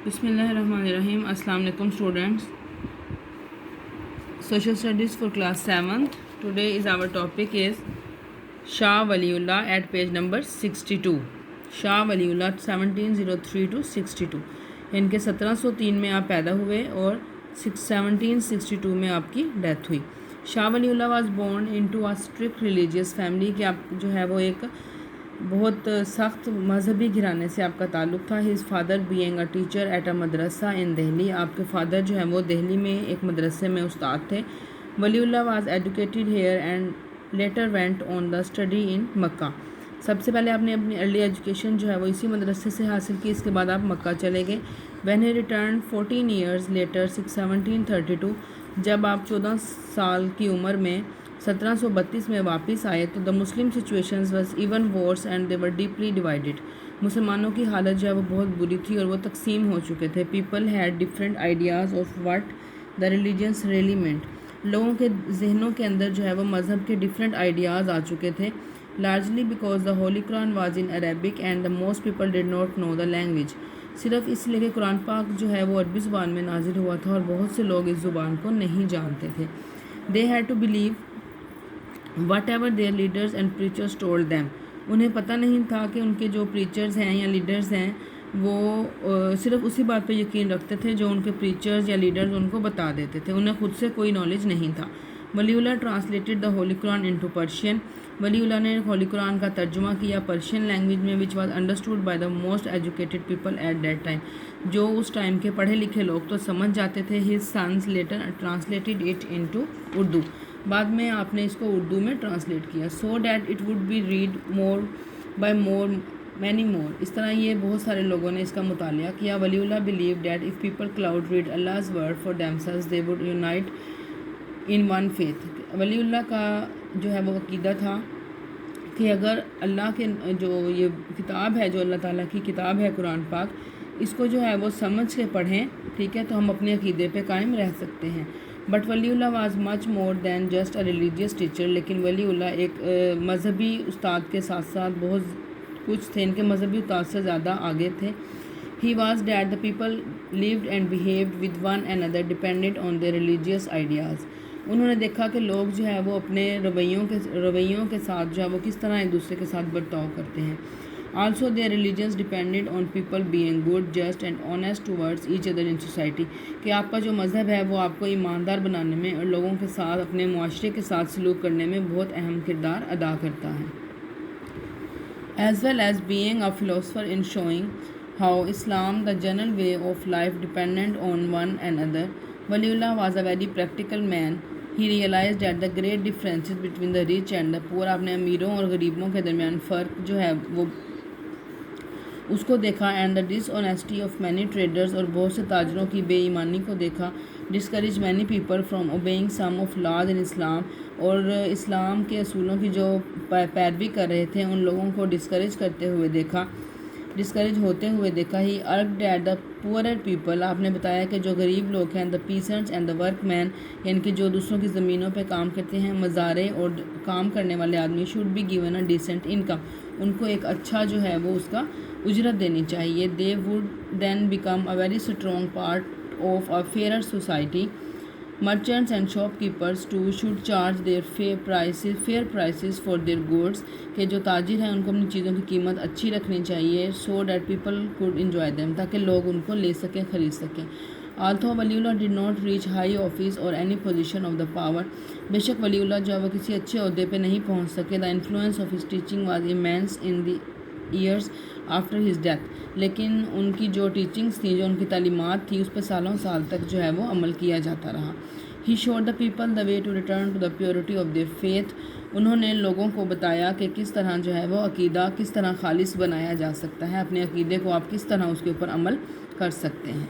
بسم اللہ الرحمن الرحیم. السلام علیکم students. Social studies for class 7th. Today is our topic is Shah Waliullah at page number 62. Shah Waliullah 1703 to 62. ان کے 1703 میں آپ پیدا ہوئے اور 1762 میں آپ کی ڈیتھ ہوئی. Shah Waliullah was born into a strict religious family کہ آپ جو ہے وہ ایک بہت سخت مذہبی گھرانے سے آپ کا تعلق تھا. His father being a teacher at a madrasa in Delhi. آپ کے فادر جو ہیں وہ دہلی میں ایک مدرسے میں استاد تھے. Waliullah was educated here and later went on the study in Mecca. سب سے پہلے آپ نے اپنی ارلی ایجوکیشن جو ہے وہ اسی مدرسے سے حاصل کی. اس کے بعد آپ مکہ چلے گئے. When he return 14 years later 1732. جب آپ 14 سال کی عمر میں 1732 میں واپس آئے تو the Muslim situations was even worse and they were deeply divided. مسلمانوں کی حالت جو ہے وہ بہت بری تھی اور وہ تقسیم ہو چکے تھے. People had different ideas of what the religions really meant. لوگوں کے ذہنوں کے اندر جو ہے وہ مذہب کے ڈفرینٹ آئیڈیاز آ چکے تھے. Largely because the holy Quran was in Arabic and the most people did not know the language. صرف اس لیے کہ قرآن پاک جو ہے وہ عربی زبان میں نازل ہوا تھا اور بہت سے لوگ اس زبان کو نہیں جانتے تھے. They had to believe what their leaders and preachers told them. انہیں پتہ نہیں تھا کہ ان کے جو پریچرز ہیں یا لیڈرز ہیں وہ صرف اسی بات پہ یقین رکھتے تھے جو ان کے پریچرز یا لیڈرز ان کو بتا دیتے تھے. انہیں خود سے کوئی نالج نہیں تھا. ولی اللہ ٹرانسلیٹڈ دا ہولی قرآن انٹو پرشین. ولی اللہ نے ہولی قرآن کا ترجمہ کیا پرشین لینگویج میں which was understood by the most educated people at that time. جو اس ٹائم کے پڑھے لکھے لوگ تو سمجھ جاتے تھے. His sons later translated it into Urdu. بعد میں آپ نے اس کو اردو میں ٹرانسلیٹ کیا. So that it would be read more by more many more. اس طرح یہ بہت سارے لوگوں نے اس کا مطالعہ کیا. Waliullah believe that if people could read Allah's word for themselves they would unite in one faith. Waliullah کا جو ہے وہ عقیدہ تھا کہ اگر اللہ کے جو یہ کتاب ہے جو اللہ تعالیٰ کی کتاب ہے قرآن پاک اس کو جو ہے وہ سمجھ کے پڑھیں ٹھیک ہے تو ہم اپنے عقیدے پہ قائم رہ سکتے ہیں. But Waliullah was much more than just a religious teacher. لیکن ولی اللہ ایک مذہبی استاد کے ساتھ ساتھ بہت کچھ تھے. ان کے مذہبی استاد سے زیادہ آگے تھے. He was that the people lived and behaved with one and other dependent on their religious ideas. انہوں نے دیکھا کہ لوگ جو ہے وہ اپنے رویوں کے ساتھ جو ہے وہ کس طرح ایک دوسرے کے ساتھ برتاؤ کرتے ہیں. Also there religions dependent on people being good just and honest towards each other in society. کہ آپ کا جو مذہب ہے وہ آپ کو ایماندار بنانے میں اور لوگوں کے ساتھ اپنے معاشرے کے ساتھ سلوک کرنے میں بہت اہم کردار ادا کرتا ہے. As well as being a philosopher in showing how Islam the general way of life dependent on one and other. Waliullah was a very practical man. He realized at the great differences between the rich and the poor. آپ نے امیروں اور غریبوں کے درمیان فرق جو ہے وہ اس کو دیکھا. And the dishonesty of many traders. اور بہت سے تاجروں کی بے ایمانی کو دیکھا. Discourage many people from obeying some of laws in Islam. اور اسلام کے اصولوں کی جو پیروی کر رہے تھے ان لوگوں کو ڈسکریج ہوتے ہوئے دیکھا. ہی ارگڈ ایٹ دا پورر پیپل. آپ نے بتایا کہ جو غریب لوگ ہیں دا پیسنٹس اینڈ دا ورک مین یعنی کہ جو دوسروں کی زمینوں پہ کام کرتے ہیں مزارے اور کام کرنے والے آدمی should be given a decent income. ان کو ایک اچھا جو ہے وہ اس کا اجرت دینی چاہیے. They would then become a very strong part of a fair society. Merchants and shopkeepers too should charge their fair prices for their goods. کہ جو تاجر ہیں ان کو اپنی چیزوں کی قیمت اچھی رکھنی چاہیے. So that people could enjoy them تاکہ لوگ ان کو لے سکیں خرید سکیں. Although Waliullah did not reach high office or any position of the power. بے شک ولی اللہ جو ہے وہ کسی اچھے عہدے پہ نہیں پہنچ سکے. The influence of his teaching was immense in the years after his death. لیکن ان کی جو ٹیچنگس تھیں جو ان کی تعلیمات تھی اس پہ سالوں سال تک جو ہے وہ عمل کیا جاتا رہا. He showed the people the way to return to the purity of their faith. انہوں نے لوگوں کو بتایا کہ کس طرح جو ہے وہ عقیدہ کس طرح خالص بنایا جا سکتا ہے. اپنے عقیدے کو آپ کس طرح اس کے اوپر عمل کر سکتے ہیں.